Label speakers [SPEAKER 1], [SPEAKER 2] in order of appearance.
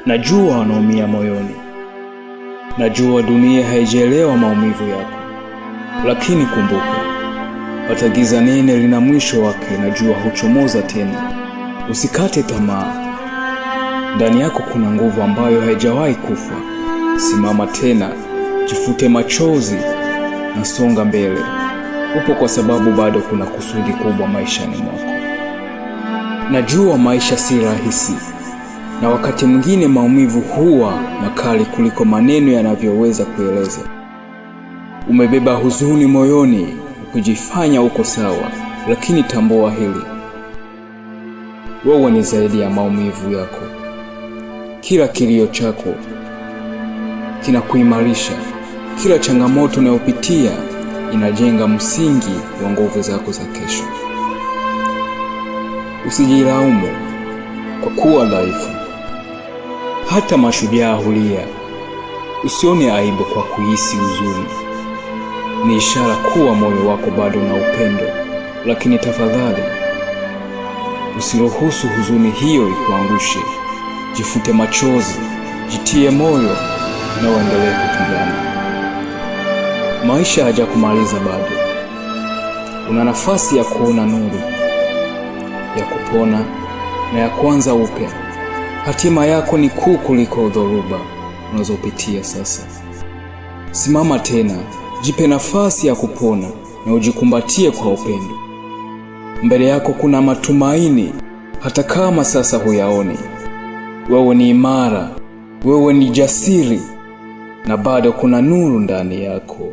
[SPEAKER 1] Najua wanaumia moyoni. Najua dunia haijaelewa maumivu yako. Lakini kumbuka, hata giza nene lina mwisho wake na jua huchomoza tena. Usikate tamaa. Ndani yako kuna nguvu ambayo haijawahi kufa. Simama tena, jifute machozi na songa mbele. Upo kwa sababu bado kuna kusudi kubwa maishani mwako. Najua maisha si rahisi, na wakati mwingine maumivu huwa makali kuliko maneno yanavyoweza kueleza. Umebeba huzuni moyoni ukijifanya uko sawa, lakini tambua hili: wewe ni zaidi ya maumivu yako. Kila kilio chako kinakuimarisha. Kila changamoto unayopitia inajenga msingi wa nguvu zako za kesho. Usijilaumu kwa kuwa dhaifu. Hata mashujaa hulia. Usione aibu kwa kuhisi huzuni. Ni ishara kuwa moyo wako bado na upendo. Lakini tafadhali, usiruhusu huzuni hiyo ikuangushe. Jifute machozi, jitie moyo na uendelee kupigana. Maisha hajakumaliza bado. Una nafasi ya kuona nuru, ya kupona na ya kuanza upya. Hatima yako ni kuu kuliko dhoruba unazopitia sasa. Simama tena, jipe nafasi ya kupona na ujikumbatie kwa upendo. Mbele yako kuna matumaini, hata kama sasa huyaoni. Wewe ni imara, wewe ni jasiri, na bado kuna nuru ndani yako.